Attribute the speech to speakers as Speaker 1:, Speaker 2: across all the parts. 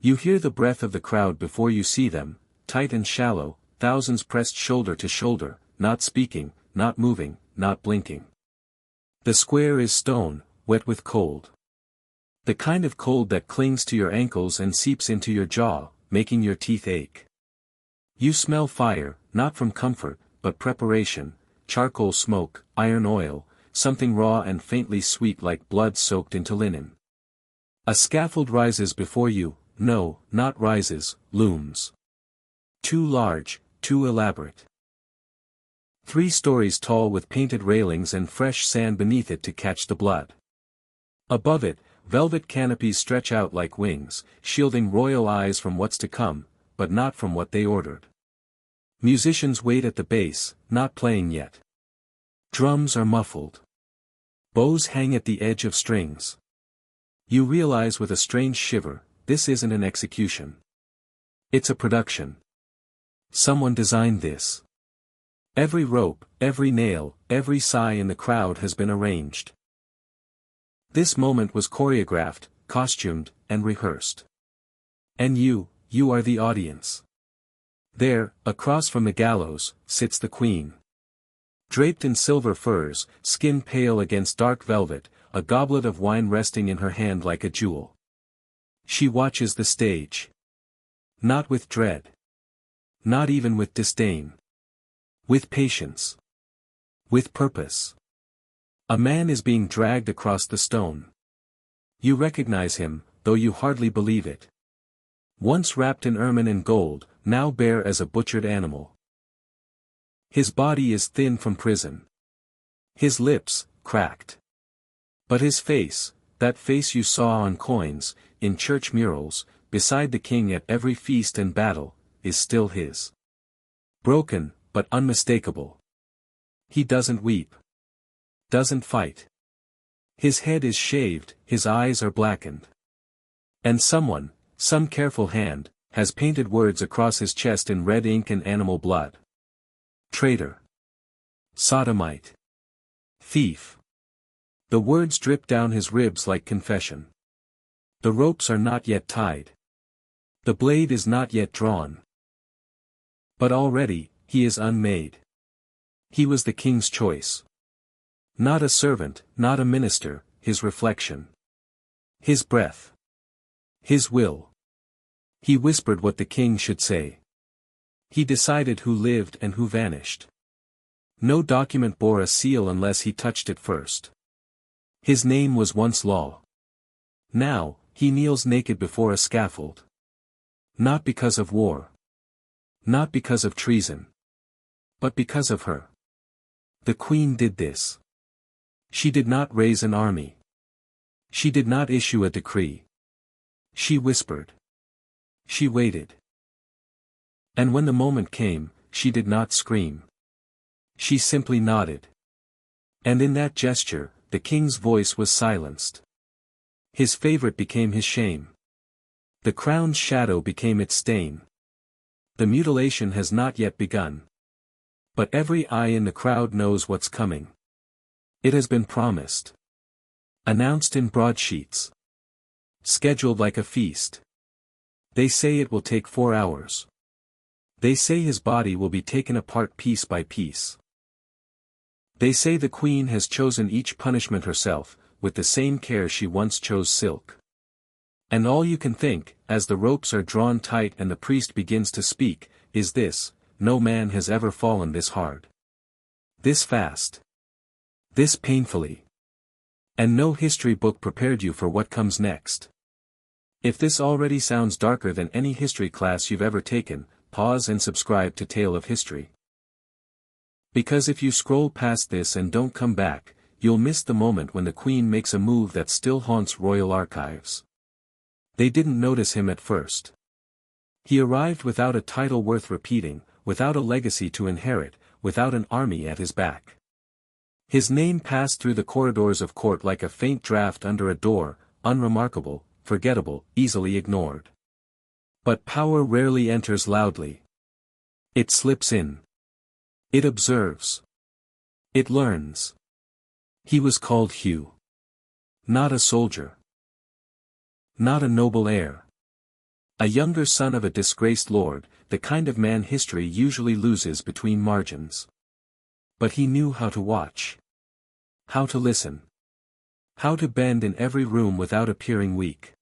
Speaker 1: You hear the breath of the crowd before you see them, tight and shallow, thousands pressed shoulder to shoulder, not speaking, not moving, not blinking. The square is stone, wet with cold. The kind of cold that clings to your ankles and seeps into your jaw, making your teeth ache. You smell fire, not from comfort, but preparation, charcoal smoke, iron oil, something raw and faintly sweet like blood soaked into linen. A scaffold rises before you, no, not rises, looms. Too large, too elaborate. 3 stories tall with painted railings and fresh sand beneath it to catch the blood. Above it, velvet canopies stretch out like wings, shielding royal eyes from what's to come, but not from what they ordered. Musicians wait at the base, not playing yet. Drums are muffled. Bows hang at the edge of strings. You realize with a strange shiver, this isn't an execution. It's a production. Someone designed this. Every rope, every nail, every sigh in the crowd has been arranged. This moment was choreographed, costumed, and rehearsed. And you are the audience. There, across from the gallows, sits the queen. Draped in silver furs, skin pale against dark velvet, a goblet of wine resting in her hand like a jewel. She watches the stage. Not with dread. Not even with disdain. With patience. With purpose. A man is being dragged across the stone. You recognize him, though you hardly believe it. Once wrapped in ermine and gold, now bare as a butchered animal. His body is thin from prison. His lips, cracked. But his face, that face you saw on coins, in church murals, beside the king at every feast and battle, is still his. Broken, but unmistakable. He doesn't weep. Doesn't fight. His head is shaved, his eyes are blackened. And someone, some careful hand, has painted words across his chest in red ink and animal blood. Traitor. Sodomite. Thief. The words drip down his ribs like confession. The ropes are not yet tied. The blade is not yet drawn. But already, he is unmade. He was the king's choice. Not a servant, not a minister, his reflection. His breath. His will. He whispered what the king should say. He decided who lived and who vanished. No document bore a seal unless he touched it first. His name was once law. Now, he kneels naked before a scaffold. Not because of war. Not because of treason. But because of her. The queen did this. She did not raise an army. She did not issue a decree. She whispered. She waited. And when the moment came, she did not scream. She simply nodded. And in that gesture, the king's voice was silenced. His favorite became his shame. The crown's shadow became its stain. The mutilation has not yet begun. But every eye in the crowd knows what's coming. It has been promised. Announced in broadsheets. Scheduled like a feast. They say it will take 4 hours. They say his body will be taken apart piece by piece. They say the queen has chosen each punishment herself, with the same care she once chose silk. And all you can think, as the ropes are drawn tight and the priest begins to speak, is this: no man has ever fallen this hard. This fast. This painfully. And no history book prepared you for what comes next. If this already sounds darker than any history class you've ever taken, pause and subscribe to Tale of History. Because if you scroll past this and don't come back, you'll miss the moment when the queen makes a move that still haunts royal archives. They didn't notice him at first. He arrived without a title worth repeating, without a legacy to inherit, without an army at his back. His name passed through the corridors of court like a faint draft under a door, unremarkable, forgettable, easily ignored. But power rarely enters loudly. It slips in. It observes. It learns. He was called Hugh. Not a soldier. Not a noble heir. A younger son of a disgraced lord, the kind of man history usually loses between margins. But he knew how to watch. How to listen. How to bend in every room without appearing weak.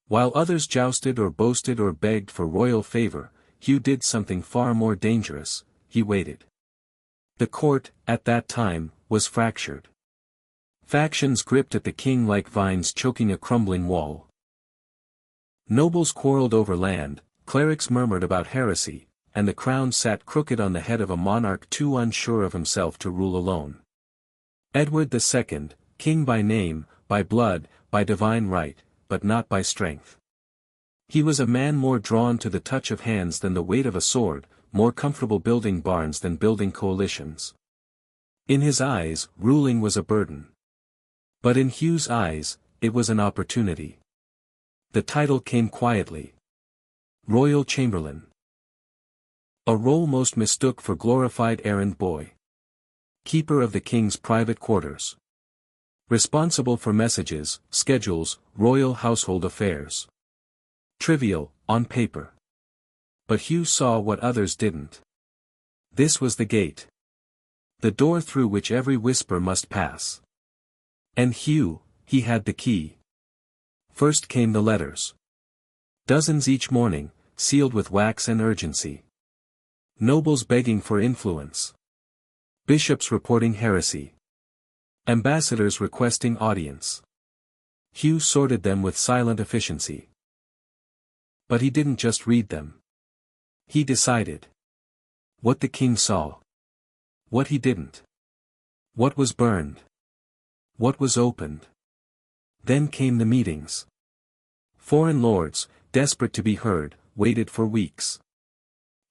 Speaker 1: While others jousted or boasted or begged for royal favor, Hugh did something far more dangerous: he waited. The court, at that time, was fractured. Factions gripped at the king like vines choking a crumbling wall. Nobles quarreled over land, clerics murmured about heresy, and the crown sat crooked on the head of a monarch too unsure of himself to rule alone. Edward II, king by name, by blood, by divine right, but not by strength. He was a man more drawn to the touch of hands than the weight of a sword, more comfortable building barns than building coalitions. In his eyes, ruling was a burden. But in Hugh's eyes, it was an opportunity. The title came quietly. Royal Chamberlain. A role most mistook for glorified errand boy. Keeper of the king's private quarters. Responsible for messages, schedules, royal household affairs. Trivial, on paper. But Hugh saw what others didn't. This was the gate. The door through which every whisper must pass. And Hugh, he had the key. First came the letters. Dozens each morning, sealed with wax and urgency. Nobles begging for influence. Bishops reporting heresy. Ambassadors requesting audience. Hugh sorted them with silent efficiency. But he didn't just read them. He decided. What the king saw. What he didn't. What was burned. What was opened. Then came the meetings. Foreign lords, desperate to be heard, waited for weeks.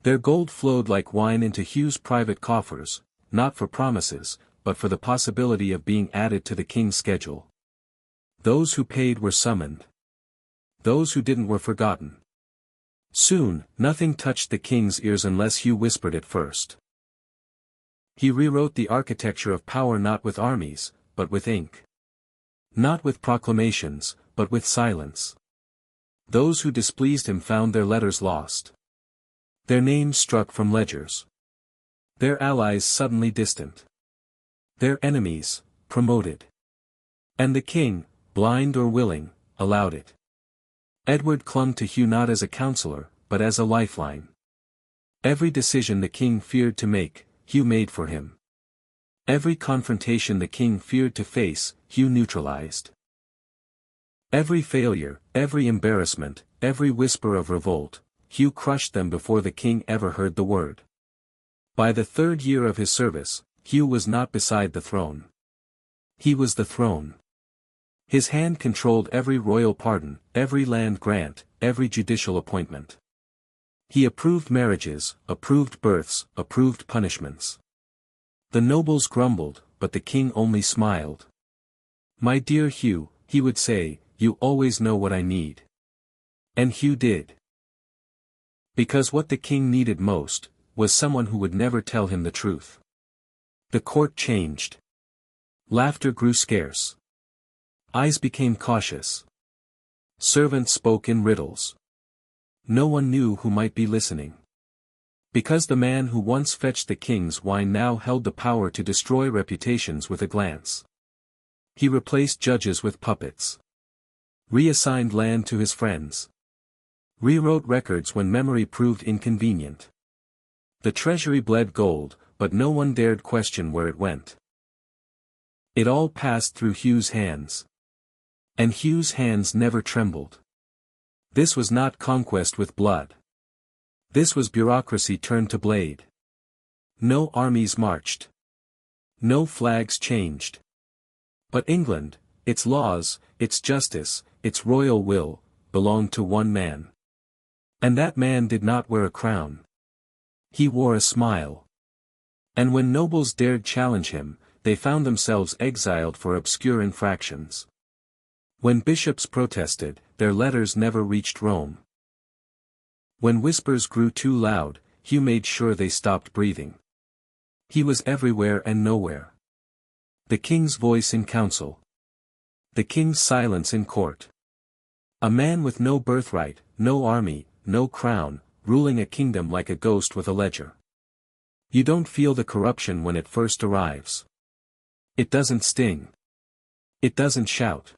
Speaker 1: Their gold flowed like wine into Hugh's private coffers, not for promises, but for the possibility of being added to the king's schedule. Those who paid were summoned. Those who didn't were forgotten. Soon, nothing touched the king's ears unless Hugh whispered it first. He rewrote the architecture of power not with armies, but with ink. Not with proclamations, but with silence. Those who displeased him found their letters lost. Their names struck from ledgers. Their allies suddenly distant. Their enemies, promoted. And the king, blind or willing, allowed it. Edward clung to Hugh not as a counselor, but as a lifeline. Every decision the king feared to make, Hugh made for him. Every confrontation the king feared to face, Hugh neutralized. Every failure, every embarrassment, every whisper of revolt, Hugh crushed them before the king ever heard the word. By the 3rd year of his service, Hugh was not beside the throne. He was the throne. His hand controlled every royal pardon, every land grant, every judicial appointment. He approved marriages, approved births, approved punishments. The nobles grumbled, but the king only smiled. "My dear Hugh," he would say, "you always know what I need." And Hugh did. Because what the king needed most, was someone who would never tell him the truth. The court changed. Laughter grew scarce. Eyes became cautious. Servants spoke in riddles. No one knew who might be listening. Because the man who once fetched the king's wine now held the power to destroy reputations with a glance. He replaced judges with puppets. Reassigned land to his friends. Rewrote records when memory proved inconvenient. The treasury bled gold, but no one dared question where it went. It all passed through Hugh's hands. And Hugh's hands never trembled. This was not conquest with blood. This was bureaucracy turned to blade. No armies marched. No flags changed. But England, its laws, its justice, its royal will, belonged to one man. And that man did not wear a crown. He wore a smile. And when nobles dared challenge him, they found themselves exiled for obscure infractions. When bishops protested, their letters never reached Rome. When whispers grew too loud, Hugh made sure they stopped breathing. He was everywhere and nowhere. The king's voice in council. The king's silence in court. A man with no birthright, no army, no crown, ruling a kingdom like a ghost with a ledger. You don't feel the corruption when it first arrives. It doesn't sting. It doesn't shout.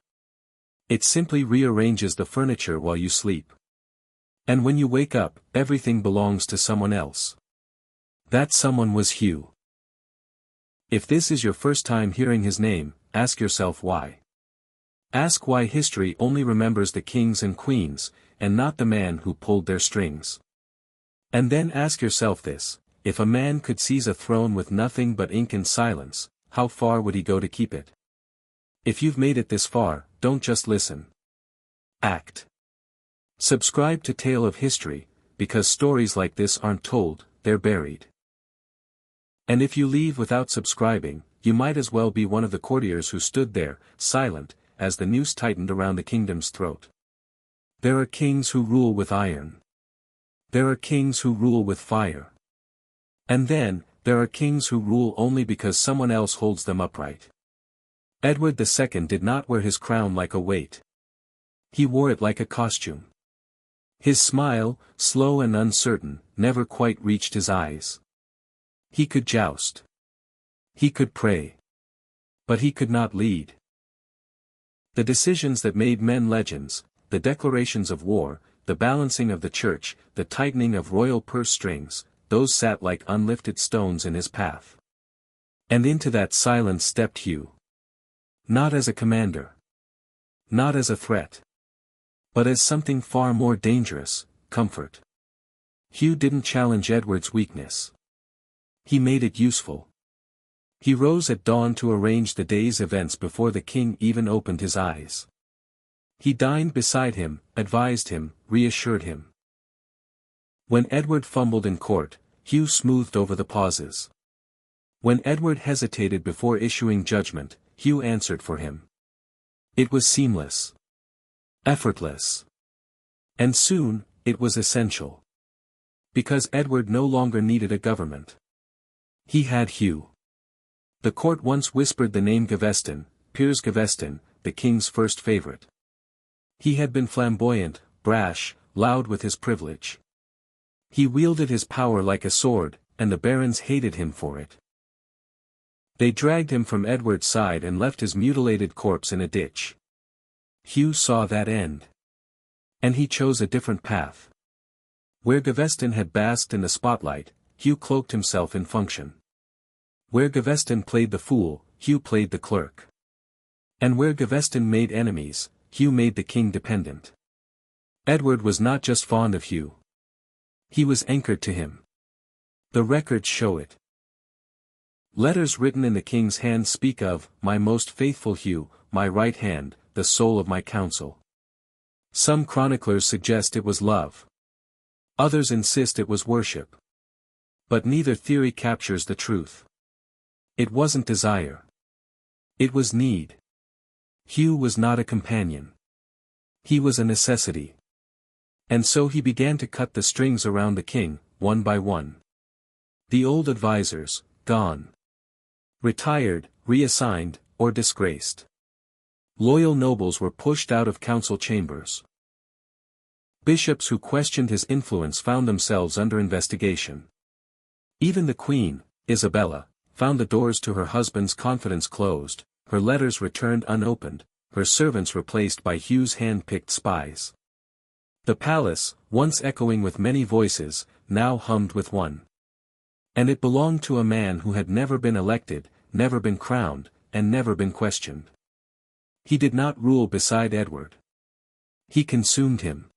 Speaker 1: It simply rearranges the furniture while you sleep. And when you wake up, everything belongs to someone else. That someone was Hugh. If this is your first time hearing his name, ask yourself why. Ask why history only remembers the kings and queens, and not the man who pulled their strings. And then ask yourself this: if a man could seize a throne with nothing but ink and silence, how far would he go to keep it? If you've made it this far, don't just listen. Act. Subscribe to Tale of History, because stories like this aren't told, they're buried. And if you leave without subscribing, you might as well be one of the courtiers who stood there, silent, as the noose tightened around the kingdom's throat. There are kings who rule with iron. There are kings who rule with fire. And then, there are kings who rule only because someone else holds them upright. Edward II did not wear his crown like a weight. He wore it like a costume. His smile, slow and uncertain, never quite reached his eyes. He could joust. He could pray. But he could not lead. The decisions that made men legends, the declarations of war, the balancing of the church, the tightening of royal purse strings, those sat like unlifted stones in his path. And into that silence stepped Hugh. Not as a commander. Not as a threat. But as something far more dangerous: comfort. Hugh didn't challenge Edward's weakness. He made it useful. He rose at dawn to arrange the day's events before the king even opened his eyes. He dined beside him, advised him, reassured him. When Edward fumbled in court, Hugh smoothed over the pauses. When Edward hesitated before issuing judgment, Hugh answered for him. It was seamless. Effortless. And soon, it was essential. Because Edward no longer needed a government. He had Hugh. The court once whispered the name Gaveston, Piers Gaveston, the king's first favorite. He had been flamboyant, brash, loud with his privilege. He wielded his power like a sword, and the barons hated him for it. They dragged him from Edward's side and left his mutilated corpse in a ditch. Hugh saw that end. And he chose a different path. Where Gaveston had basked in the spotlight, Hugh cloaked himself in function. Where Gaveston played the fool, Hugh played the clerk. And where Gaveston made enemies, Hugh made the king dependent. Edward was not just fond of Hugh. He was anchored to him. The records show it. Letters written in the king's hand speak of, "My most faithful Hugh, my right hand, the soul of my counsel." Some chroniclers suggest it was love. Others insist it was worship. But neither theory captures the truth. It wasn't desire. It was need. Hugh was not a companion. He was a necessity. And so he began to cut the strings around the king, one by one. The old advisors, gone. Retired, reassigned, or disgraced. Loyal nobles were pushed out of council chambers. Bishops who questioned his influence found themselves under investigation. Even the Queen, Isabella, found the doors to her husband's confidence closed, her letters returned unopened, her servants replaced by Hugh's hand-picked spies. The palace, once echoing with many voices, now hummed with one. And it belonged to a man who had never been elected, never been crowned, and never been questioned. He did not rule beside Edward. He consumed him.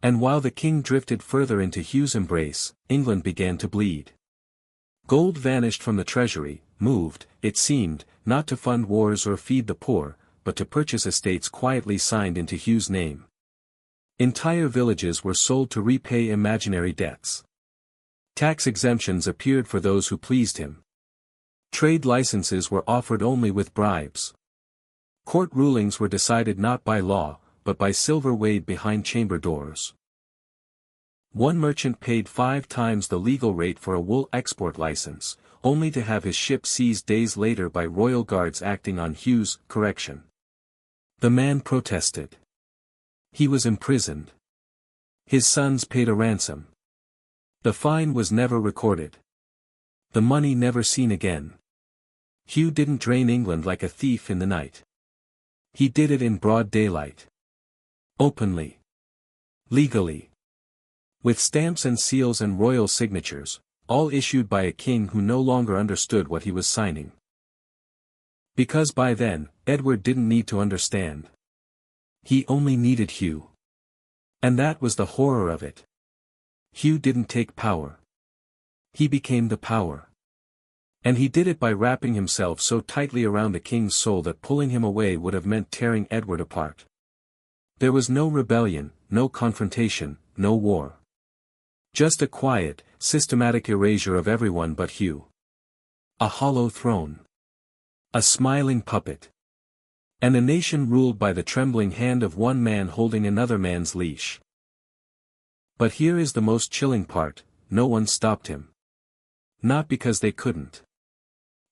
Speaker 1: And while the king drifted further into Hugh's embrace, England began to bleed. Gold vanished from the treasury, moved, it seemed, not to fund wars or feed the poor, but to purchase estates quietly signed into Hugh's name. Entire villages were sold to repay imaginary debts. Tax exemptions appeared for those who pleased him. Trade licenses were offered only with bribes. Court rulings were decided not by law, but by silver weighed behind chamber doors. One merchant paid 5 times the legal rate for a wool export license, only to have his ship seized days later by royal guards acting on Hugh's correction. The man protested. He was imprisoned. His sons paid a ransom. The fine was never recorded. The money never seen again. Hugh didn't drain England like a thief in the night. He did it in broad daylight. Openly. Legally. With stamps and seals and royal signatures, all issued by a king who no longer understood what he was signing. Because by then, Edward didn't need to understand. He only needed Hugh. And that was the horror of it. Hugh didn't take power. He became the power. And he did it by wrapping himself so tightly around the king's soul that pulling him away would have meant tearing Edward apart. There was no rebellion, no confrontation, no war. Just a quiet, systematic erasure of everyone but Hugh. A hollow throne. A smiling puppet. And a nation ruled by the trembling hand of one man holding another man's leash. But here is the most chilling part, no one stopped him. Not because they couldn't.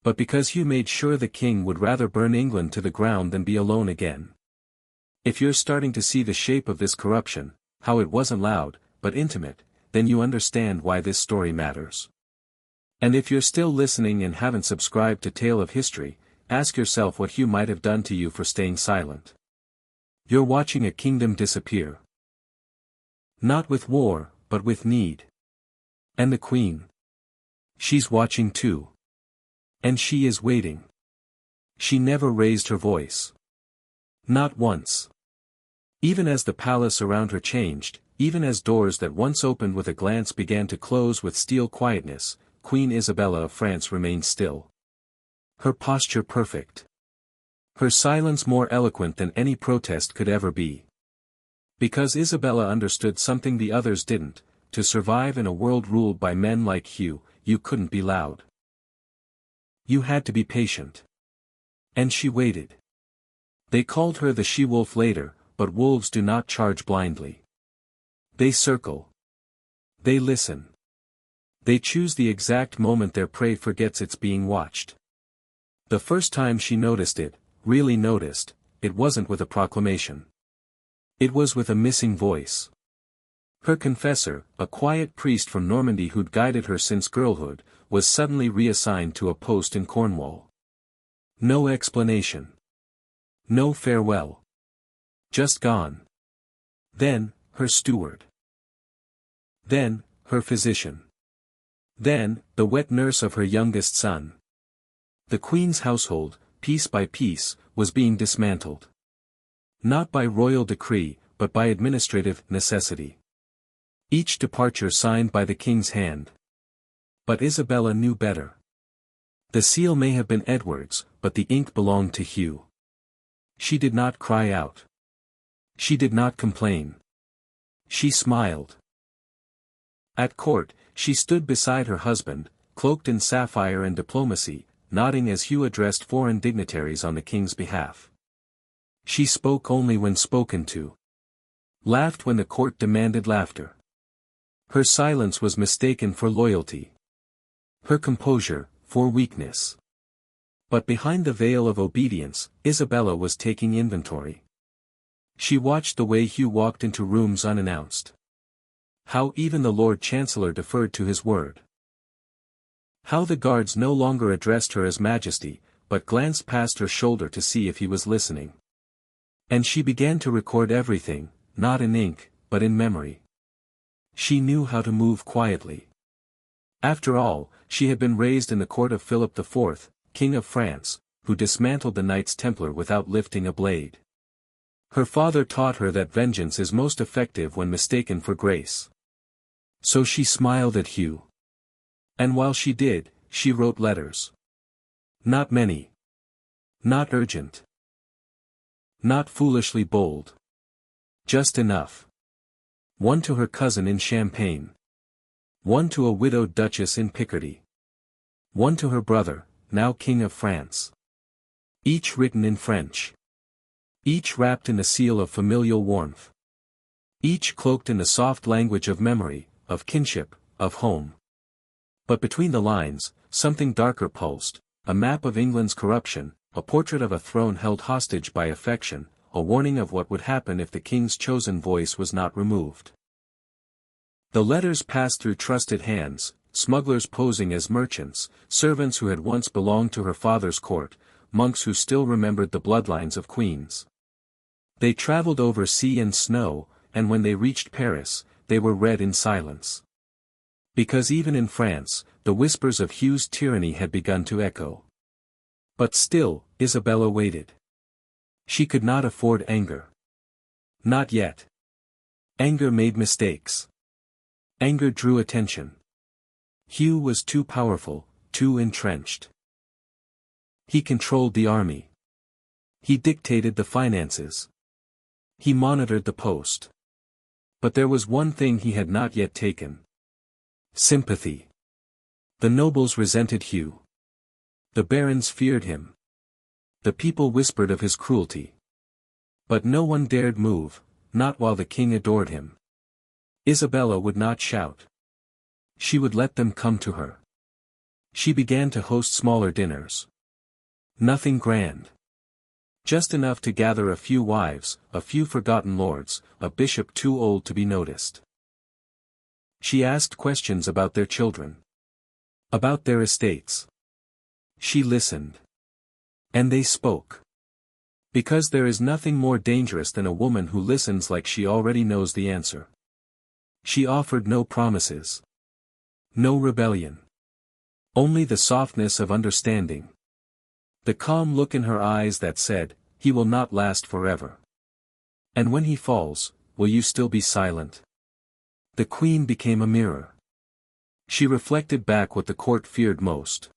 Speaker 1: But because Hugh made sure the king would rather burn England to the ground than be alone again. If you're starting to see the shape of this corruption, how it wasn't loud, but intimate, then you understand why this story matters. And if you're still listening and haven't subscribed to Tale of History, ask yourself what Hugh might have done to you for staying silent. You're watching a kingdom disappear. Not with war, but with need. And the Queen. She's watching too. And she is waiting. She never raised her voice. Not once. Even as the palace around her changed, even as doors that once opened with a glance began to close with steel quietness, Queen Isabella of France remained still. Her posture perfect. Her silence more eloquent than any protest could ever be. Because Isabella understood something the others didn't, to survive in a world ruled by men like Hugh, you couldn't be loud. You had to be patient. And she waited. They called her the she-wolf later, but wolves do not charge blindly. They circle. They listen. They choose the exact moment their prey forgets it's being watched. The first time she noticed it, really noticed, it wasn't with a proclamation. It was with a missing voice. Her confessor, a quiet priest from Normandy who'd guided her since girlhood, was suddenly reassigned to a post in Cornwall. No explanation. No farewell. Just gone. Then, her steward. Then, her physician. Then, the wet nurse of her youngest son. The Queen's household, piece by piece, was being dismantled. Not by royal decree, but by administrative necessity. Each departure signed by the king's hand. But Isabella knew better. The seal may have been Edward's, but the ink belonged to Hugh. She did not cry out. She did not complain. She smiled. At court, she stood beside her husband, cloaked in sapphire and diplomacy, nodding as Hugh addressed foreign dignitaries on the king's behalf. She spoke only when spoken to. Laughed when the court demanded laughter. Her silence was mistaken for loyalty. Her composure, for weakness. But behind the veil of obedience, Isabella was taking inventory. She watched the way Hugh walked into rooms unannounced. How even the Lord Chancellor deferred to his word. How the guards no longer addressed her as Majesty, but glanced past her shoulder to see if he was listening. And she began to record everything, not in ink, but in memory. She knew how to move quietly. After all, she had been raised in the court of Philip IV, King of France, who dismantled the Knights Templar without lifting a blade. Her father taught her that vengeance is most effective when mistaken for grace. So she smiled at Hugh. And while she did, she wrote letters. Not many. Not urgent. Not foolishly bold. Just enough. One to her cousin in Champagne. One to a widowed duchess in Picardy. One to her brother, now King of France. Each written in French. Each wrapped in a seal of familial warmth. Each cloaked in the soft language of memory, of kinship, of home. But between the lines, something darker pulsed, a map of England's corruption, a portrait of a throne held hostage by affection, a warning of what would happen if the king's chosen voice was not removed. The letters passed through trusted hands, smugglers posing as merchants, servants who had once belonged to her father's court, monks who still remembered the bloodlines of queens. They traveled over sea and snow, and when they reached Paris, they were read in silence. Because even in France, the whispers of Hugh's tyranny had begun to echo. But still, Isabella waited. She could not afford anger. Not yet. Anger made mistakes. Anger drew attention. Hugh was too powerful, too entrenched. He controlled the army. He dictated the finances. He monitored the post. But there was one thing he had not yet taken. Sympathy. The nobles resented Hugh. The barons feared him. The people whispered of his cruelty. But no one dared move, not while the king adored him. Isabella would not shout. She would let them come to her. She began to host smaller dinners. Nothing grand. Just enough to gather a few wives, a few forgotten lords, a bishop too old to be noticed. She asked questions about their children. About their estates. She listened. And they spoke. Because there is nothing more dangerous than a woman who listens like she already knows the answer. She offered no promises. No rebellion. Only the softness of understanding. The calm look in her eyes that said, "He will not last forever. And when he falls, will you still be silent?" The queen became a mirror. She reflected back what the court feared most.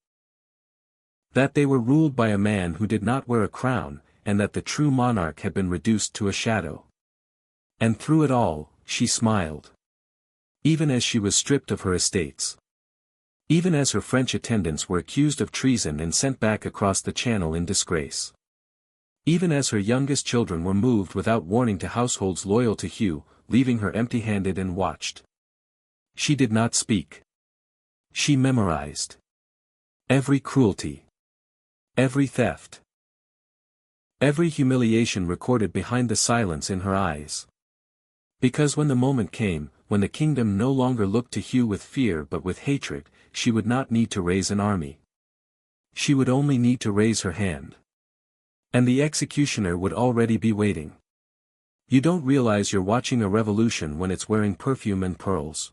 Speaker 1: That they were ruled by a man who did not wear a crown, and that the true monarch had been reduced to a shadow. And through it all, she smiled. Even as she was stripped of her estates. Even as her French attendants were accused of treason and sent back across the Channel in disgrace. Even as her youngest children were moved without warning to households loyal to Hugh, leaving her empty-handed and watched. She did not speak. She memorized. Every cruelty. Every theft. Every humiliation recorded behind the silence in her eyes. Because when the moment came, when the kingdom no longer looked to Hugh with fear but with hatred, she would not need to raise an army. She would only need to raise her hand. And the executioner would already be waiting. You don't realize you're watching a revolution when it's wearing perfume and pearls.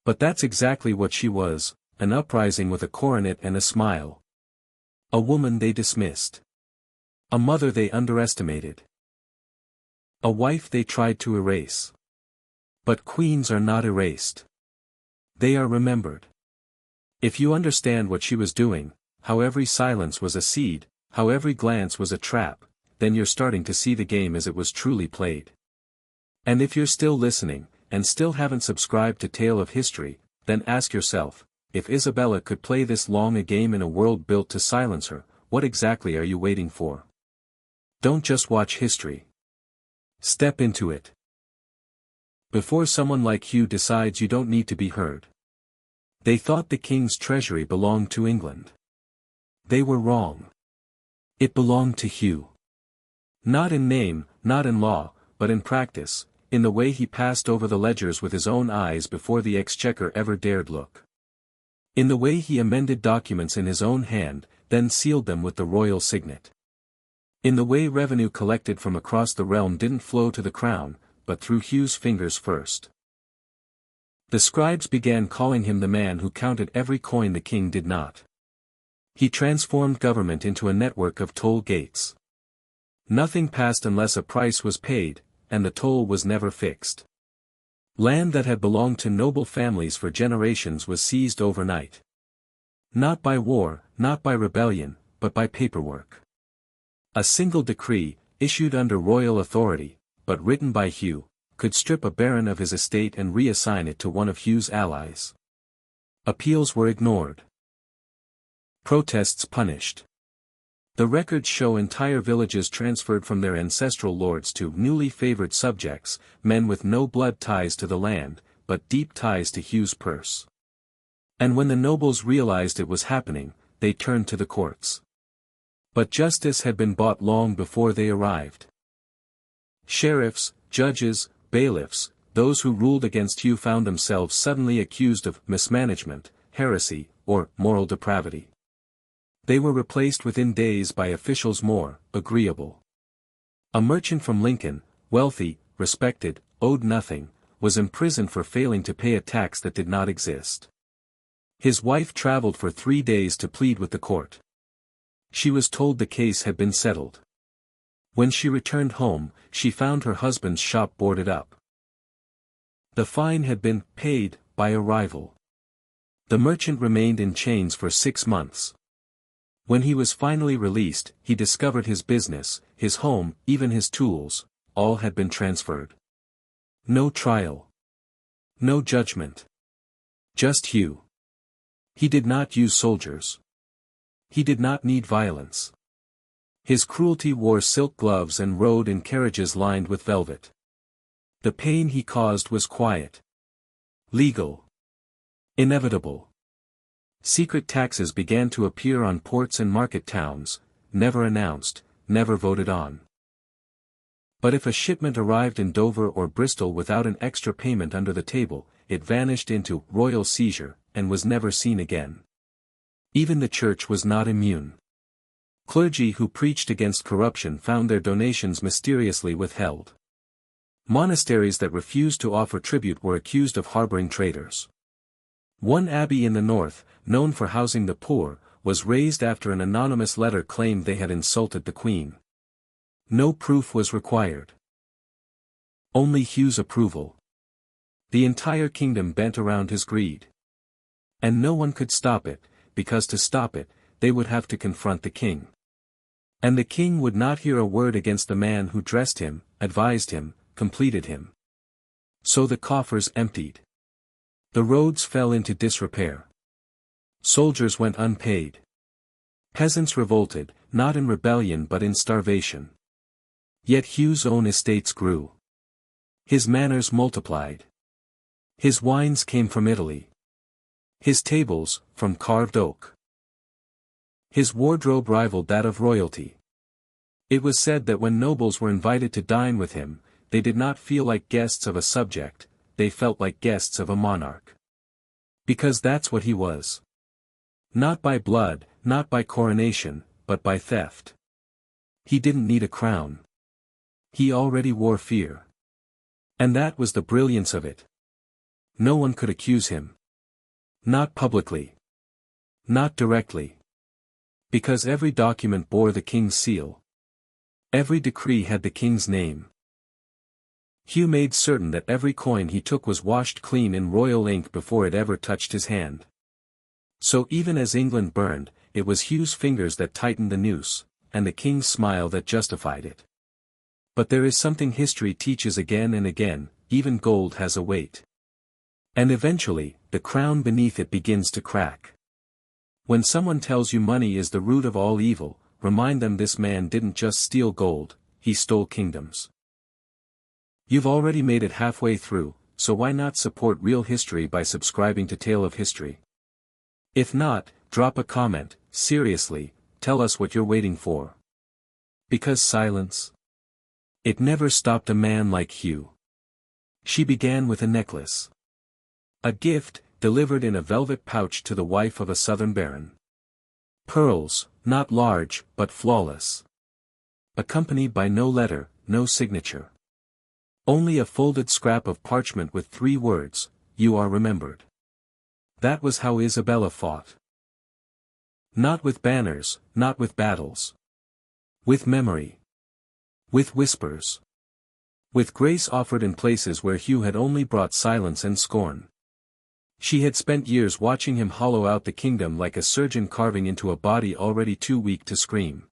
Speaker 1: But that's exactly what she was, an uprising with a coronet and a smile. A woman they dismissed. A mother they underestimated. A wife they tried to erase. But queens are not erased. They are remembered. If you understand what she was doing, how every silence was a seed, how every glance was a trap, then you're starting to see the game as it was truly played. And if you're still listening, and still haven't subscribed to Tale of History, then ask yourself, if Isabella could play this long a game in a world built to silence her, what exactly are you waiting for? Don't just watch history. Step into it. Before someone like Hugh decides you don't need to be heard. They thought the king's treasury belonged to England. They were wrong. It belonged to Hugh. Not in name, not in law, but in practice, in the way he passed over the ledgers with his own eyes before the exchequer ever dared look. In the way he amended documents in his own hand, then sealed them with the royal signet. In the way revenue collected from across the realm didn't flow to the crown, but through Hugh's fingers first. The scribes began calling him the man who counted every coin the king did not. He transformed government into a network of toll gates. Nothing passed unless a price was paid, and the toll was never fixed. Land that had belonged to noble families for generations was seized overnight. Not by war, not by rebellion, but by paperwork. A single decree, issued under royal authority, but written by Hugh, could strip a baron of his estate and reassign it to one of Hugh's allies. Appeals were ignored. Protests punished. The records show entire villages transferred from their ancestral lords to newly favored subjects, men with no blood ties to the land, but deep ties to Hugh's purse. And when the nobles realized it was happening, they turned to the courts. But justice had been bought long before they arrived. Sheriffs, judges, bailiffs, those who ruled against Hugh found themselves suddenly accused of mismanagement, heresy, or moral depravity. They were replaced within days by officials more agreeable. A merchant from Lincoln, wealthy, respected, owed nothing, was imprisoned for failing to pay a tax that did not exist. His wife traveled for 3 days to plead with the court. She was told the case had been settled. When she returned home, she found her husband's shop boarded up. The fine had been paid by a rival. The merchant remained in chains for 6 months. When he was finally released, he discovered his business, his home, even his tools, all had been transferred. No trial. No judgment. Just Hugh. He did not use soldiers. He did not need violence. His cruelty wore silk gloves and rode in carriages lined with velvet. The pain he caused was quiet. Legal. Inevitable. Secret taxes began to appear on ports and market towns, never announced, never voted on. But if a shipment arrived in Dover or Bristol without an extra payment under the table, it vanished into royal seizure, and was never seen again. Even the church was not immune. Clergy who preached against corruption found their donations mysteriously withheld. Monasteries that refused to offer tribute were accused of harboring traitors. One abbey in the north, known for housing the poor, was razed after an anonymous letter claimed they had insulted the Queen. No proof was required. Only Hugh's approval. The entire kingdom bent around his greed. And no one could stop it, because to stop it, they would have to confront the king. And the king would not hear a word against the man who dressed him, advised him, completed him. So the coffers emptied. The roads fell into disrepair. Soldiers went unpaid. Peasants revolted, not in rebellion but in starvation. Yet Hugh's own estates grew. His manors multiplied. His wines came from Italy. His tables, from carved oak. His wardrobe rivaled that of royalty. It was said that when nobles were invited to dine with him, they did not feel like guests of a subject, they felt like guests of a monarch. Because that's what he was. Not by blood, not by coronation, but by theft. He didn't need a crown. He already wore fear. And that was the brilliance of it. No one could accuse him. Not publicly. Not directly. Because every document bore the king's seal. Every decree had the king's name. Hugh made certain that every coin he took was washed clean in royal ink before it ever touched his hand. So even as England burned, it was Hugh's fingers that tightened the noose, and the king's smile that justified it. But there is something history teaches again and again, even gold has a weight. And eventually, the crown beneath it begins to crack. When someone tells you money is the root of all evil, remind them this man didn't just steal gold, he stole kingdoms. You've already made it halfway through, so why not support real history by subscribing to Tale of History? If not, drop a comment, seriously, tell us what you're waiting for. Because silence? It never stopped a man like Hugh. She began with a necklace. A gift, delivered in a velvet pouch to the wife of a southern baron. Pearls, not large, but flawless. Accompanied by no letter, no signature. Only a folded scrap of parchment with 3 words, "You are remembered." That was how Isabella fought. Not with banners, not with battles. With memory. With whispers. With grace offered in places where Hugh had only brought silence and scorn. She had spent years watching him hollow out the kingdom like a surgeon carving into a body already too weak to scream.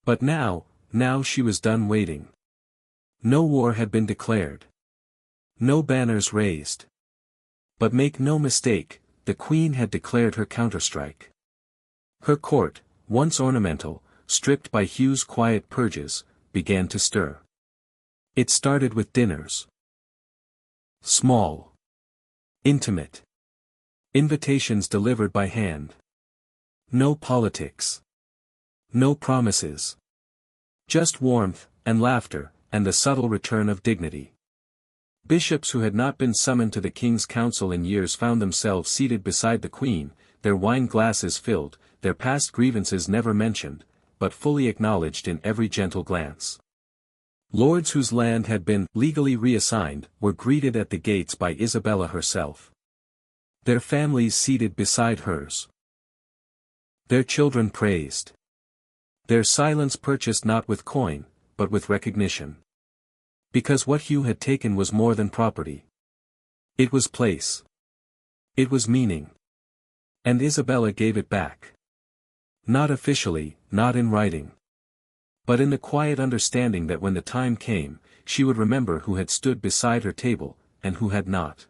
Speaker 1: But now she was done waiting. No war had been declared. No banners raised. But make no mistake, the Queen had declared her counterstrike. Her court, once ornamental, stripped by Hugh's quiet purges, began to stir. It started with dinners. Small. Intimate. Invitations delivered by hand. No politics. No promises. Just warmth, and laughter, and the subtle return of dignity. Bishops who had not been summoned to the king's council in years found themselves seated beside the queen, their wine glasses filled, their past grievances never mentioned, but fully acknowledged in every gentle glance. Lords whose land had been legally reassigned were greeted at the gates by Isabella herself. Their families seated beside hers. Their children praised. Their silence purchased not with coin, but with recognition. Because what Hugh had taken was more than property. It was place. It was meaning. And Isabella gave it back. Not officially, not in writing. But in the quiet understanding that when the time came, she would remember who had stood beside her table, and who had not.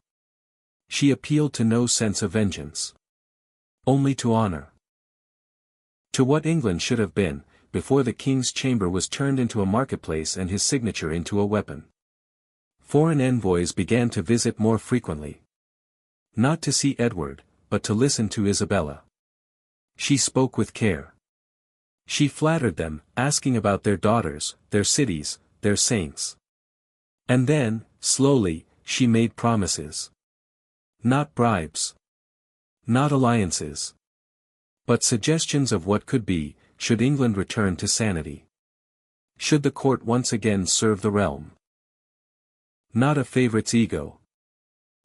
Speaker 1: She appealed to no sense of vengeance. Only to honor. To what England should have been, before the king's chamber was turned into a marketplace and his signature into a weapon. Foreign envoys began to visit more frequently. Not to see Edward, but to listen to Isabella. She spoke with care. She flattered them, asking about their daughters, their cities, their saints. And then, slowly, she made promises. Not bribes. Not alliances. But suggestions of what could be, should England return to sanity. Should the court once again serve the realm. Not a favorite's ego.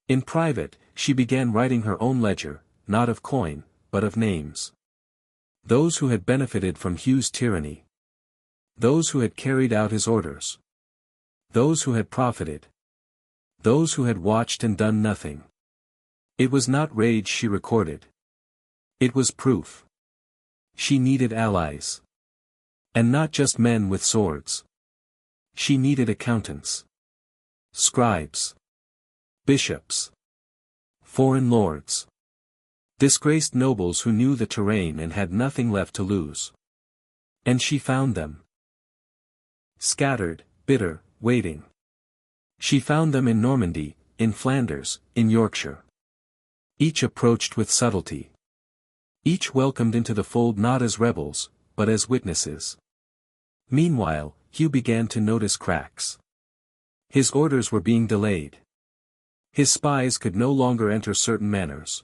Speaker 1: In private, she began writing her own ledger, not of coin, but of names. Those who had benefited from Hugh's tyranny. Those who had carried out his orders. Those who had profited. Those who had watched and done nothing. It was not rage she recorded. It was proof. She needed allies. And not just men with swords. She needed accountants. Scribes. Bishops. Foreign lords. Disgraced nobles who knew the terrain and had nothing left to lose. And she found them. Scattered, bitter, waiting. She found them in Normandy, in Flanders, in Yorkshire. Each approached with subtlety. Each welcomed into the fold not as rebels, but as witnesses. Meanwhile, Hugh began to notice cracks. His orders were being delayed. His spies could no longer enter certain manors.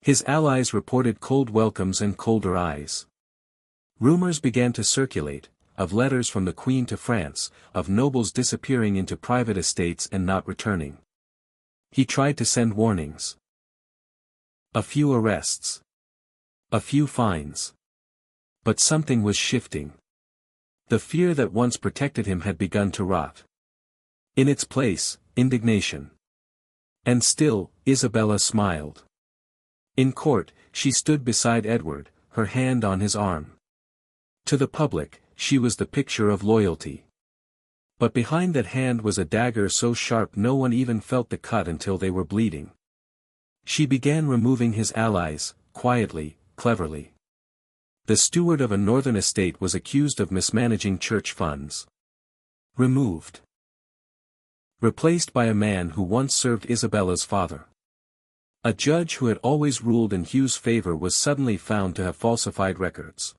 Speaker 1: His allies reported cold welcomes and colder eyes. Rumors began to circulate, of letters from the Queen to France, of nobles disappearing into private estates and not returning. He tried to send warnings. A few arrests. A few fines. But something was shifting. The fear that once protected him had begun to rot. In its place, indignation. And still, Isabella smiled. In court, she stood beside Edward, her hand on his arm. To the public, she was the picture of loyalty. But behind that hand was a dagger so sharp no one even felt the cut until they were bleeding. She began removing his allies, quietly, cleverly. The steward of a northern estate was accused of mismanaging church funds. Removed. Replaced by a man who once served Isabella's father. A judge who had always ruled in Hugh's favor was suddenly found to have falsified records.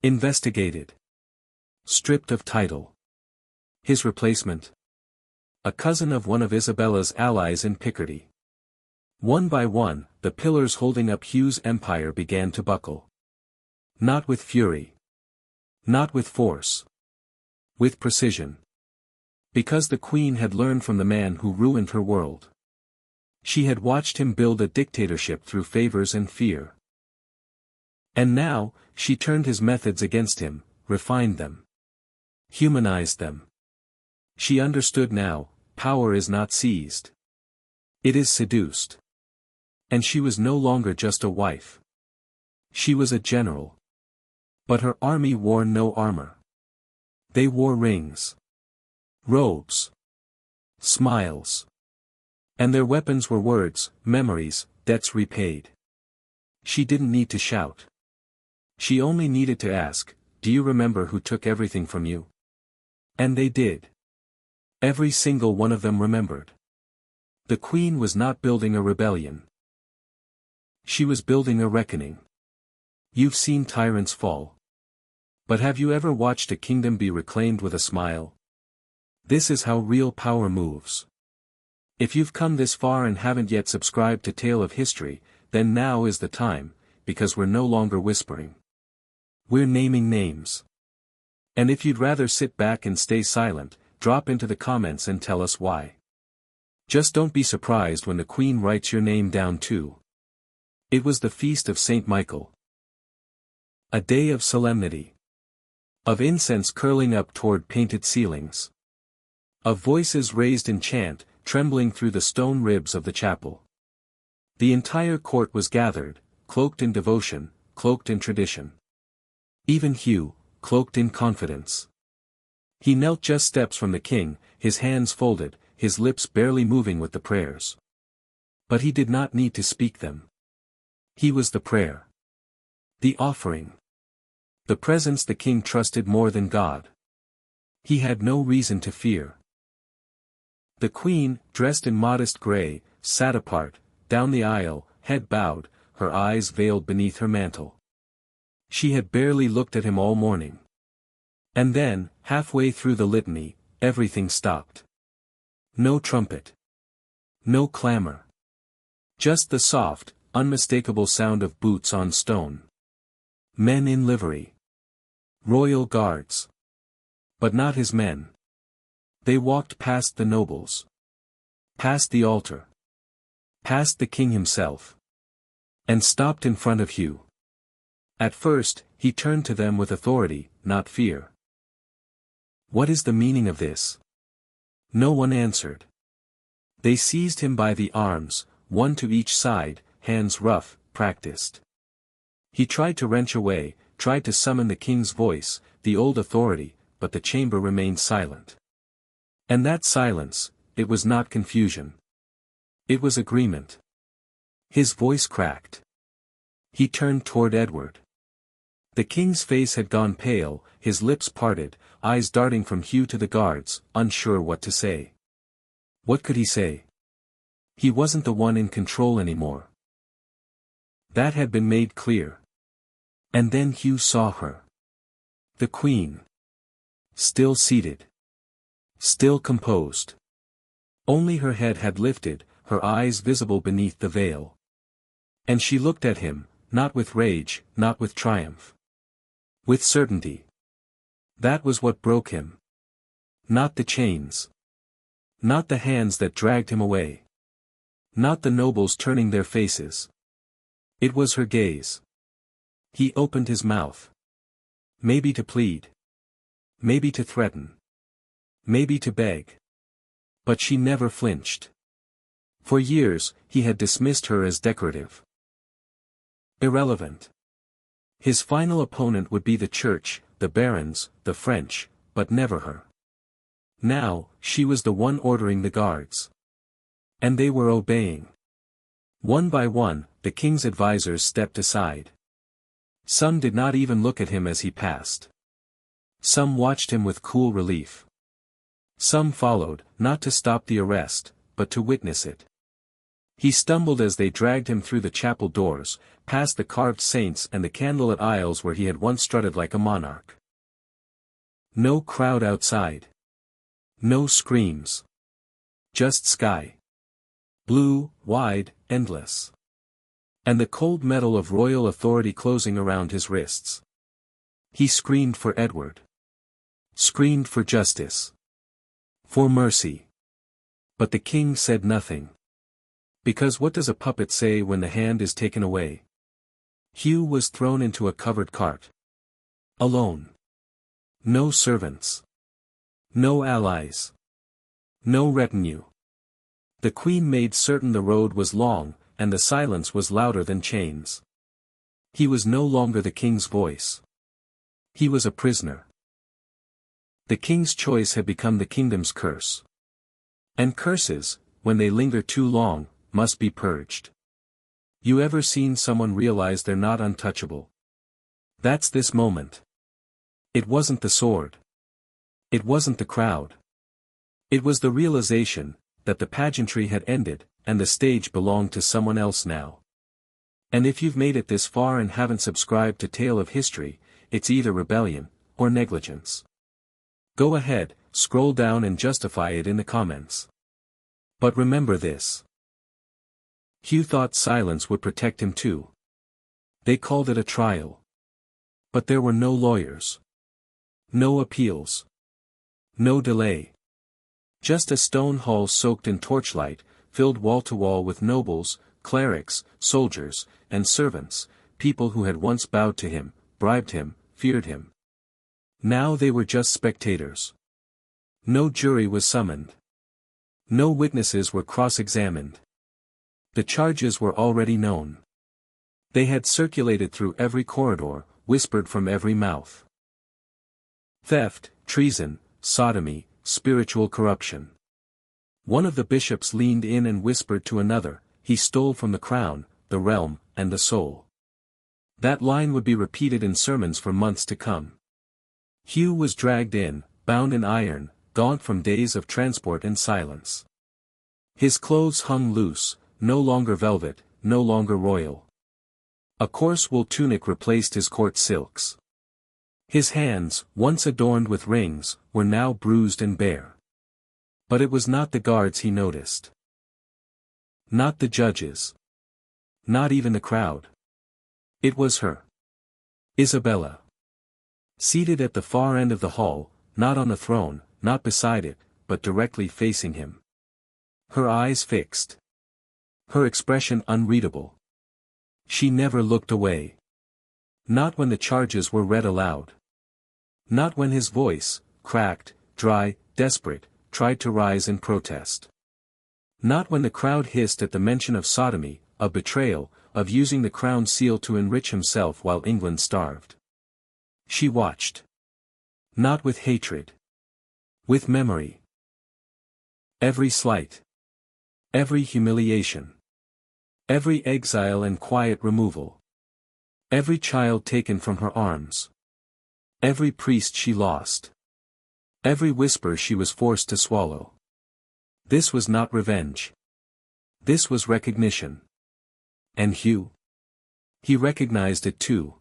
Speaker 1: Investigated. Stripped of title. His replacement? A cousin of one of Isabella's allies in Picardy. One by one, the pillars holding up Hugh's empire began to buckle. Not with fury. Not with force. With precision. Because the Queen had learned from the man who ruined her world. She had watched him build a dictatorship through favors and fear. And now, she turned his methods against him, refined them. Humanized them. She understood now, power is not seized. It is seduced. And she was no longer just a wife. She was a general. But her army wore no armor. They wore rings. Robes. Smiles. And their weapons were words, memories, debts repaid. She didn't need to shout. She only needed to ask, "Do you remember who took everything from you?" And they did. Every single one of them remembered. The Queen was not building a rebellion. She was building a reckoning. You've seen tyrants fall. But have you ever watched a kingdom be reclaimed with a smile? This is how real power moves. If you've come this far and haven't yet subscribed to Tale of History, then now is the time, because we're no longer whispering. We're naming names. And if you'd rather sit back and stay silent, drop into the comments and tell us why. Just don't be surprised when the Queen writes your name down too. It was the feast of Saint Michael. A day of solemnity. Of incense curling up toward painted ceilings. Of voices raised in chant, trembling through the stone ribs of the chapel. The entire court was gathered, cloaked in devotion, cloaked in tradition. Even Hugh, cloaked in confidence. He knelt just steps from the king, his hands folded, his lips barely moving with the prayers. But he did not need to speak them. He was the prayer. The offering. The presence the king trusted more than God. He had no reason to fear. The queen, dressed in modest gray, sat apart, down the aisle, head bowed, her eyes veiled beneath her mantle. She had barely looked at him all morning. And then, halfway through the litany, everything stopped. No trumpet. No clamor. Just the soft, unmistakable sound of boots on stone. Men in livery. Royal guards. But not his men. They walked past the nobles. Past the altar. Past the king himself. And stopped in front of Hugh. At first, he turned to them with authority, not fear. What is the meaning of this? No one answered. They seized him by the arms, one to each side, hands rough, practiced. He tried to wrench away, tried to summon the king's voice, the old authority, but the chamber remained silent. And that silence, it was not confusion. It was agreement. His voice cracked. He turned toward Edward. The king's face had gone pale, his lips parted, eyes darting from Hugh to the guards, unsure what to say. What could he say? He wasn't the one in control anymore. That had been made clear. And then Hugh saw her. The queen. Still seated. Still composed. Only her head had lifted, her eyes visible beneath the veil. And she looked at him, not with rage, not with triumph. With certainty. That was what broke him. Not the chains. Not the hands that dragged him away. Not the nobles turning their faces. It was her gaze. He opened his mouth. Maybe to plead. Maybe to threaten. Maybe to beg. But she never flinched. For years, he had dismissed her as decorative. Irrelevant. His final opponent would be the church, the barons, the French, but never her. Now, she was the one ordering the guards. And they were obeying. One by one, the king's advisors stepped aside. Some did not even look at him as he passed. Some watched him with cool relief. Some followed, not to stop the arrest, but to witness it. He stumbled as they dragged him through the chapel doors, past the carved saints and the candlelit aisles where he had once strutted like a monarch. No crowd outside. No screams. Just sky. Blue, wide, endless. And the cold metal of royal authority closing around his wrists. He screamed for Edward. Screamed for justice. For mercy. But the king said nothing. Because what does a puppet say when the hand is taken away? Hugh was thrown into a covered cart. Alone. No servants. No allies. No retinue. The queen made certain the road was long, and the silence was louder than chains. He was no longer the king's voice. He was a prisoner. The king's choice had become the kingdom's curse. And curses, when they linger too long, must be purged. You ever seen someone realize they're not untouchable? That's this moment. It wasn't the sword. It wasn't the crowd. It was the realization that the pageantry had ended, and the stage belonged to someone else now. And if you've made it this far and haven't subscribed to Tale of History, it's either rebellion, or negligence. Go ahead, scroll down and justify it in the comments. But remember this. Hugh thought silence would protect him too. They called it a trial. But there were no lawyers. No appeals. No delay. Just a stone hall soaked in torchlight, filled wall to wall with nobles, clerics, soldiers, and servants, people who had once bowed to him, bribed him, feared him. Now they were just spectators. No jury was summoned. No witnesses were cross-examined. The charges were already known. They had circulated through every corridor, whispered from every mouth. Theft, treason, sodomy, spiritual corruption. One of the bishops leaned in and whispered to another, he stole from the crown, the realm, and the soul. That line would be repeated in sermons for months to come. Hugh was dragged in, bound in iron, gaunt from days of transport and silence. His clothes hung loose, no longer velvet, no longer royal. A coarse wool tunic replaced his court silks. His hands, once adorned with rings, were now bruised and bare. But it was not the guards he noticed. Not the judges. Not even the crowd. It was her. Isabella. Seated at the far end of the hall, not on a throne, not beside it, but directly facing him. Her eyes fixed. Her expression unreadable. She never looked away. Not when the charges were read aloud. Not when his voice, cracked, dry, desperate, tried to rise in protest. Not when the crowd hissed at the mention of sodomy, of betrayal, of using the crown seal to enrich himself while England starved. She watched. Not with hatred. With memory. Every slight. Every humiliation. Every exile and quiet removal. Every child taken from her arms. Every priest she lost. Every whisper she was forced to swallow. This was not revenge. This was recognition. And Hugh? He recognized it too.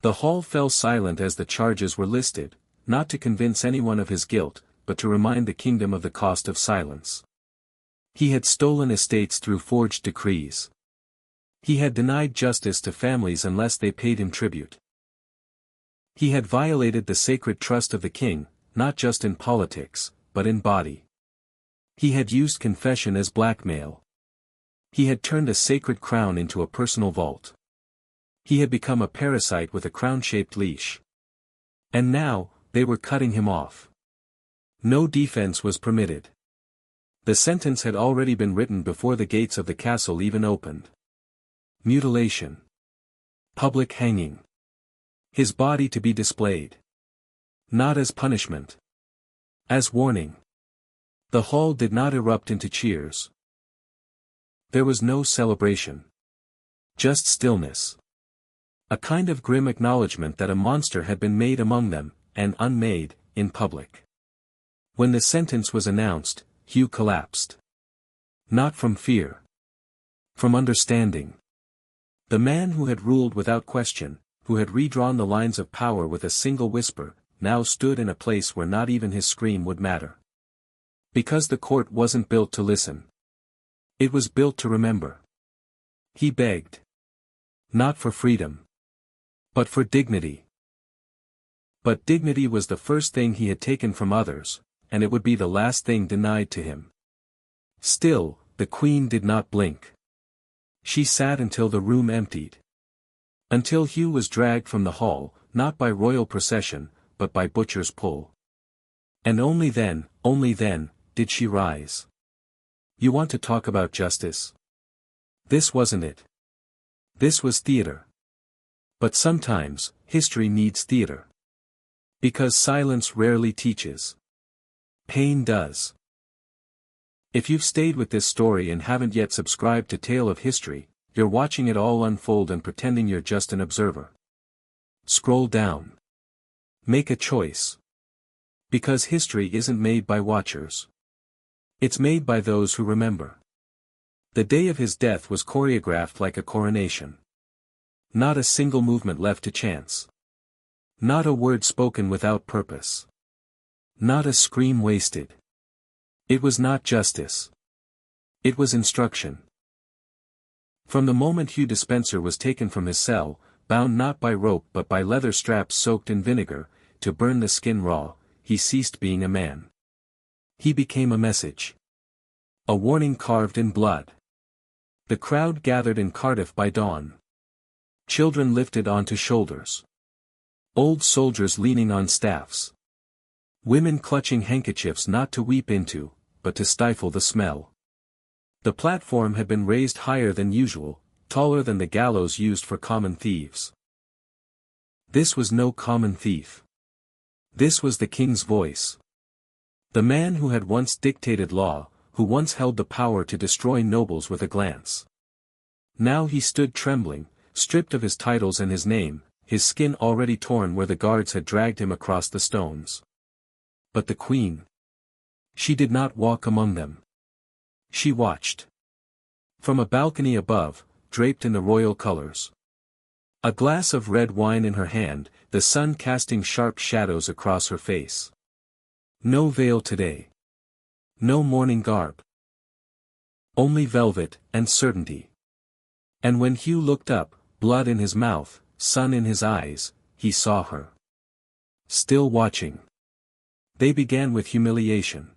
Speaker 1: The hall fell silent as the charges were listed, not to convince anyone of his guilt, but to remind the kingdom of the cost of silence. He had stolen estates through forged decrees. He had denied justice to families unless they paid him tribute. He had violated the sacred trust of the king, not just in politics, but in body. He had used confession as blackmail. He had turned a sacred crown into a personal vault. He had become a parasite with a crown-shaped leash. And now, they were cutting him off. No defense was permitted. The sentence had already been written before the gates of the castle even opened. Mutilation. Public hanging. His body to be displayed. Not as punishment. As warning. The hall did not erupt into cheers. There was no celebration. Just stillness. A kind of grim acknowledgement that a monster had been made among them, and unmade, in public. When the sentence was announced, Hugh collapsed. Not from fear. From understanding. The man who had ruled without question, who had redrawn the lines of power with a single whisper, now stood in a place where not even his scream would matter. Because the court wasn't built to listen. It was built to remember. He begged. Not for freedom. But for dignity. But dignity was the first thing he had taken from others, and it would be the last thing denied to him. Still, the queen did not blink. She sat until the room emptied. Until Hugh was dragged from the hall, not by royal procession, but by butcher's pull. And only then, did she rise. You want to talk about justice? This wasn't it. This was theater. But sometimes, history needs theater. Because silence rarely teaches. Pain does. If you've stayed with this story and haven't yet subscribed to Tale of History, you're watching it all unfold and pretending you're just an observer. Scroll down. Make a choice. Because history isn't made by watchers. It's made by those who remember. The day of his death was choreographed like a coronation. Not a single movement left to chance. Not a word spoken without purpose. Not a scream wasted. It was not justice. It was instruction. From the moment Hugh Dispenser was taken from his cell, bound not by rope but by leather straps soaked in vinegar, to burn the skin raw, he ceased being a man. He became a message. A warning carved in blood. The crowd gathered in Cardiff by dawn. Children lifted onto shoulders. Old soldiers leaning on staffs. Women clutching handkerchiefs not to weep into, but to stifle the smell. The platform had been raised higher than usual, taller than the gallows used for common thieves. This was no common thief. This was the king's voice. The man who had once dictated law, who once held the power to destroy nobles with a glance. Now he stood trembling, stripped of his titles and his name, his skin already torn where the guards had dragged him across the stones. But the queen. She did not walk among them. She watched. From a balcony above, draped in the royal colors. A glass of red wine in her hand, the sun casting sharp shadows across her face. No veil today. No mourning garb. Only velvet, and certainty. And when Hugh looked up, blood in his mouth, sun in his eyes, he saw her. Still watching. They began with humiliation.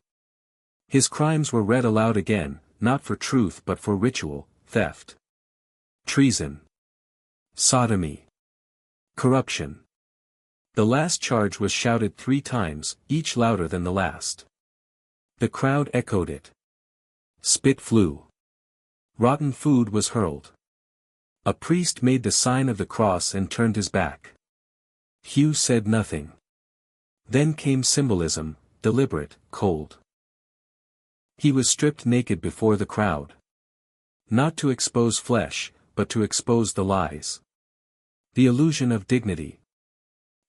Speaker 1: His crimes were read aloud again, not for truth but for ritual, theft. Treason. Sodomy. Corruption. The last charge was shouted 3 times, each louder than the last. The crowd echoed it. Spit flew. Rotten food was hurled. A priest made the sign of the cross and turned his back. Hugh said nothing. Then came symbolism, deliberate, cold. He was stripped naked before the crowd. Not to expose flesh, but to expose the lies. The illusion of dignity.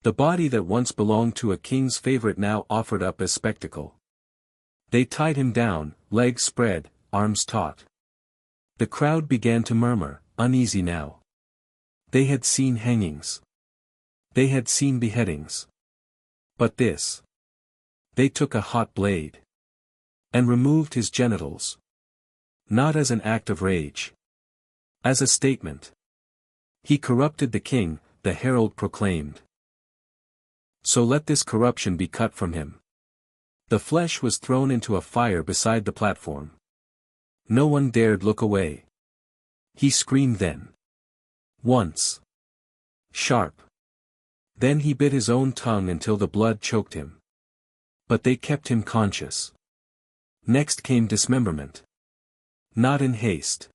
Speaker 1: The body that once belonged to a king's favorite now offered up as spectacle. They tied him down, legs spread, arms taut. The crowd began to murmur, uneasy now. They had seen hangings. They had seen beheadings. But this. They took a hot blade. And removed his genitals. Not as an act of rage. As a statement. He corrupted the king, the herald proclaimed. So let this corruption be cut from him. The flesh was thrown into a fire beside the platform. No one dared look away. He screamed then. Once. Sharp. Then he bit his own tongue until the blood choked him. But they kept him conscious. Next came dismemberment. Not in haste.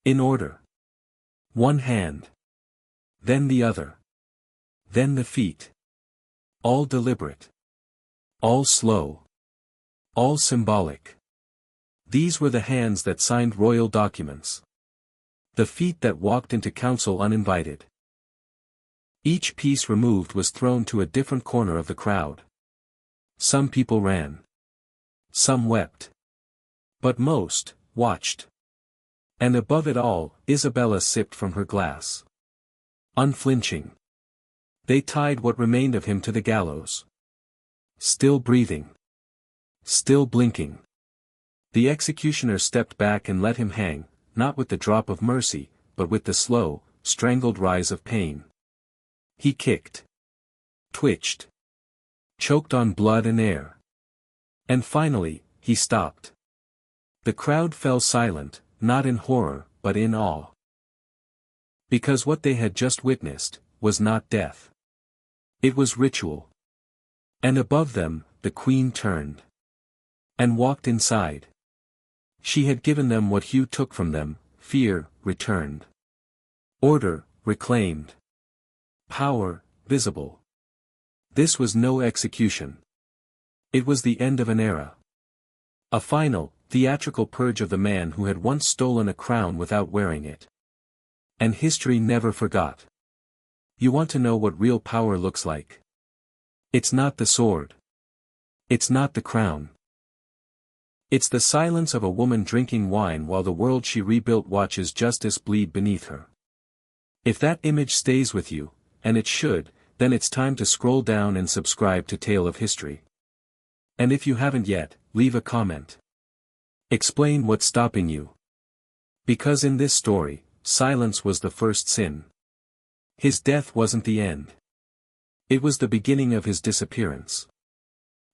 Speaker 1: In order. One hand. Then the other. Then the feet. All deliberate. All slow. All symbolic. These were the hands that signed royal documents. The feet that walked into council uninvited. Each piece removed was thrown to a different corner of the crowd. Some people ran. Some wept. But most, watched. And above it all, Isabella sipped from her glass. Unflinching. They tied what remained of him to the gallows. Still breathing. Still blinking. The executioner stepped back and let him hang, not with the drop of mercy, but with the slow, strangled rise of pain. He kicked. Twitched. Choked on blood and air. And finally, he stopped. The crowd fell silent, not in horror, but in awe. Because what they had just witnessed, was not death. It was ritual. And above them, the queen turned. And walked inside. She had given them what Hugh took from them, fear, returned. Order, reclaimed. Power, visible. This was no execution. It was the end of an era. A final, theatrical purge of the man who had once stolen a crown without wearing it. And history never forgot. You want to know what real power looks like? It's not the sword. It's not the crown. It's the silence of a woman drinking wine while the world she rebuilt watches justice bleed beneath her. If that image stays with you, and it should, then it's time to scroll down and subscribe to Tale of History. And if you haven't yet, leave a comment. Explain what's stopping you. Because in this story, silence was the first sin. His death wasn't the end. It was the beginning of his disappearance.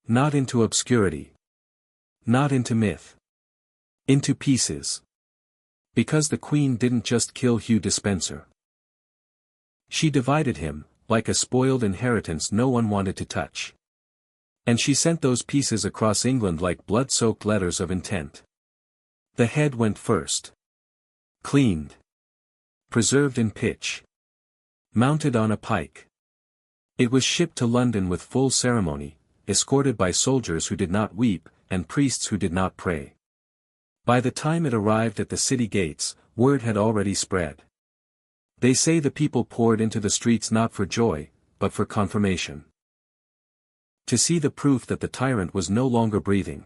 Speaker 1: Not into obscurity. Not into myth. Into pieces. Because the Queen didn't just kill Hugh Despenser. She divided him, like a spoiled inheritance no one wanted to touch. And she sent those pieces across England like blood-soaked letters of intent. The head went first. Cleaned. Preserved in pitch. Mounted on a pike. It was shipped to London with full ceremony, escorted by soldiers who did not weep, and priests who did not pray. By the time it arrived at the city gates, word had already spread. They say the people poured into the streets not for joy, but for confirmation. To see the proof that the tyrant was no longer breathing.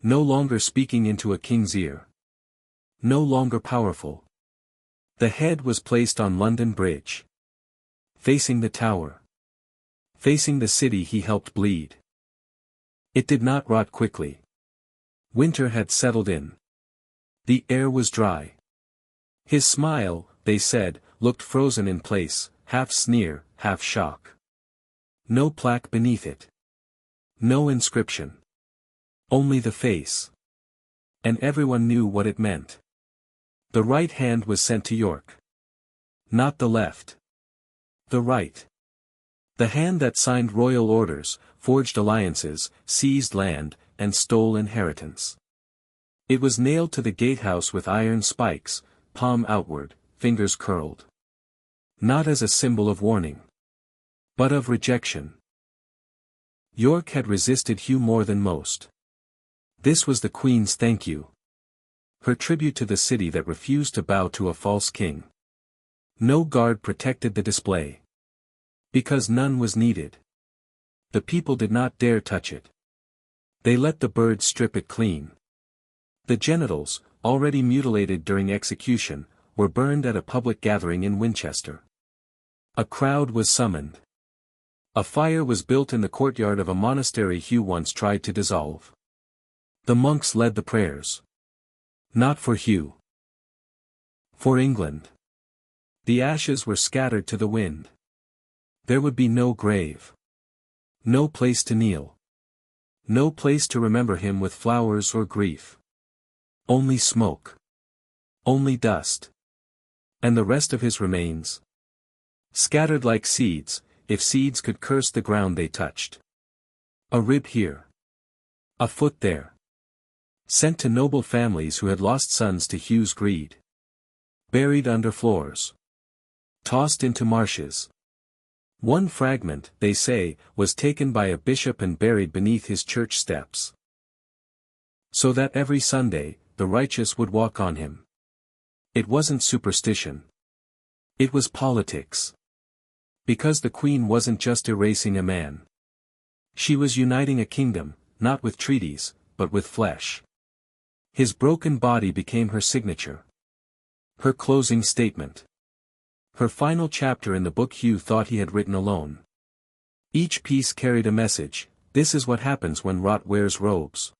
Speaker 1: No longer speaking into a king's ear. No longer powerful. The head was placed on London Bridge. Facing the Tower. Facing the city he helped bleed. It did not rot quickly. Winter had settled in. The air was dry. His smile, they said, looked frozen in place, half sneer, half shock. No plaque beneath it. No inscription. Only the face. And everyone knew what it meant. The right hand was sent to York. Not the left. The right. The hand that signed royal orders, forged alliances, seized land, and stole inheritance. It was nailed to the gatehouse with iron spikes, palm outward, fingers curled. Not as a symbol of warning. But of rejection. York had resisted Hugh more than most. This was the Queen's thank you. Her tribute to the city that refused to bow to a false king. No guard protected the display. Because none was needed. The people did not dare touch it. They let the birds strip it clean. The genitals, already mutilated during execution, were burned at a public gathering in Winchester. A crowd was summoned. A fire was built in the courtyard of a monastery Hugh once tried to dissolve. The monks led the prayers. Not for Hugh. For England. The ashes were scattered to the wind. There would be no grave. No place to kneel. No place to remember him with flowers or grief. Only smoke. Only dust. And the rest of his remains. Scattered like seeds, if seeds could curse the ground they touched. A rib here. A foot there. Sent to noble families who had lost sons to Hugh's greed. Buried under floors. Tossed into marshes. One fragment, they say, was taken by a bishop and buried beneath his church steps. So that every Sunday, the righteous would walk on him. It wasn't superstition. It was politics. Because the Queen wasn't just erasing a man. She was uniting a kingdom, not with treaties, but with flesh. His broken body became her signature. Her closing statement. Her final chapter in the book Hugh thought he had written alone. Each piece carried a message: this is what happens when rot wears robes.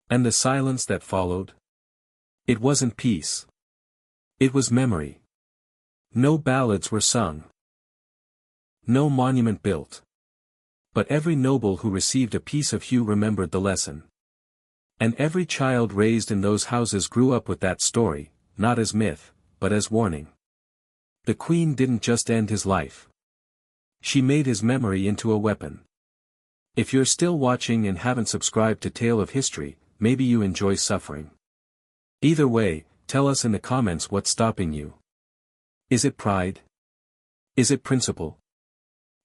Speaker 1: And the silence that followed? It wasn't peace. It was memory. No ballads were sung. No monument built. But every noble who received a piece of Hugh remembered the lesson. And every child raised in those houses grew up with that story, not as myth, but as warning. The Queen didn't just end his life. She made his memory into a weapon. If you're still watching and haven't subscribed to Tale of History, maybe you enjoy suffering. Either way, tell us in the comments what's stopping you. Is it pride? Is it principle?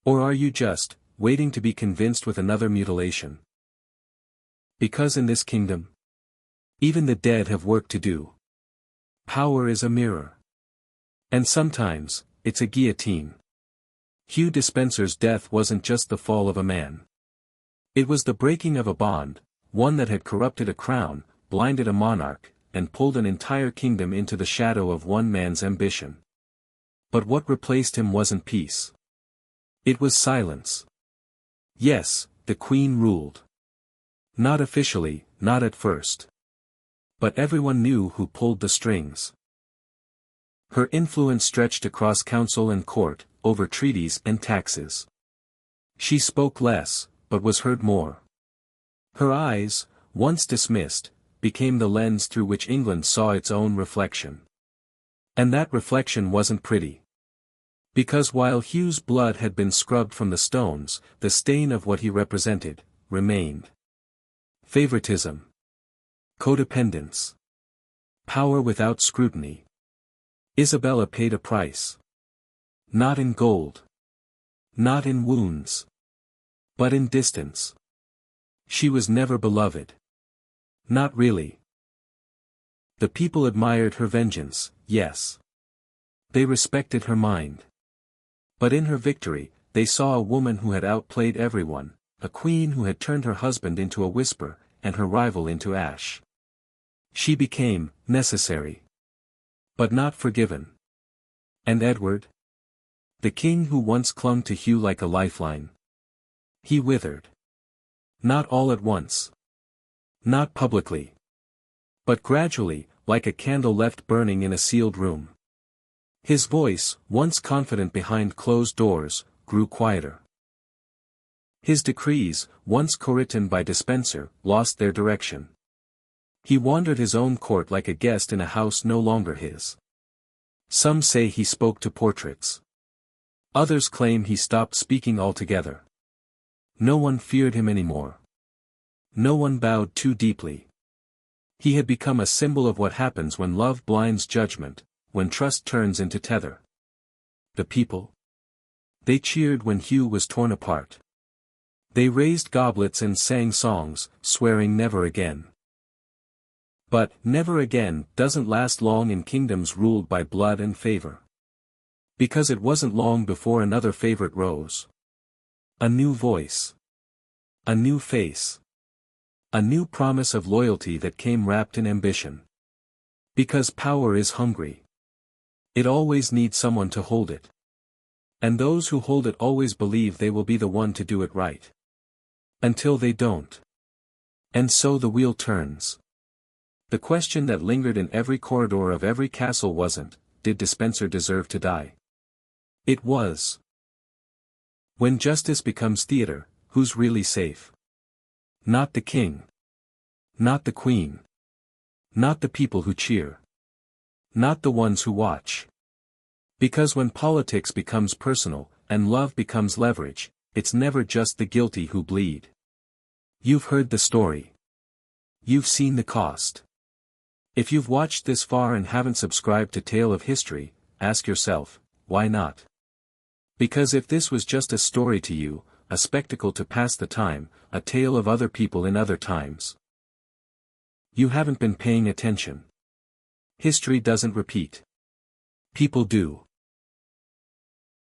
Speaker 1: Or are you just waiting to be convinced with another mutilation? Because in this kingdom, even the dead have work to do. Power is a mirror. And sometimes, it's a guillotine. Hugh Despenser's death wasn't just the fall of a man. It was the breaking of a bond, one that had corrupted a crown, blinded a monarch, and pulled an entire kingdom into the shadow of one man's ambition. But what replaced him wasn't peace. It was silence. Yes, the Queen ruled. Not officially, not at first. But everyone knew who pulled the strings. Her influence stretched across council and court, over treaties and taxes. She spoke less, but was heard more. Her eyes, once dismissed, became the lens through which England saw its own reflection. And that reflection wasn't pretty. Because while Hugh's blood had been scrubbed from the stones, the stain of what he represented remained. Favoritism. Codependence. Power without scrutiny. Isabella paid a price. Not in gold. Not in wounds. But in distance. She was never beloved. Not really. The people admired her vengeance, yes. They respected her mind. But in her victory, they saw a woman who had outplayed everyone, a queen who had turned her husband into a whisper, and her rival into ash. She became necessary. But not forgiven. And Edward? The king who once clung to Hugh like a lifeline. He withered. Not all at once. Not publicly. But gradually, like a candle left burning in a sealed room. His voice, once confident behind closed doors, grew quieter. His decrees, once co-written by Despenser, lost their direction. He wandered his own court like a guest in a house no longer his. Some say he spoke to portraits. Others claim he stopped speaking altogether. No one feared him anymore. No one bowed too deeply. He had become a symbol of what happens when love blinds judgment, when trust turns into tether. The people? They cheered when Hugh was torn apart. They raised goblets and sang songs, swearing never again. But, never again, doesn't last long in kingdoms ruled by blood and favor. Because it wasn't long before another favorite rose. A new voice. A new face. A new promise of loyalty that came wrapped in ambition. Because power is hungry. It always needs someone to hold it. And those who hold it always believe they will be the one to do it right. Until they don't. And so the wheel turns. The question that lingered in every corridor of every castle wasn't, did Despenser deserve to die? It was. When justice becomes theater, who's really safe? Not the king. Not the queen. Not the people who cheer. Not the ones who watch. Because when politics becomes personal, and love becomes leverage, it's never just the guilty who bleed. You've heard the story. You've seen the cost. If you've watched this far and haven't subscribed to Tale of History, ask yourself, why not? Because if this was just a story to you, a spectacle to pass the time, a tale of other people in other times, you haven't been paying attention. History doesn't repeat. People do.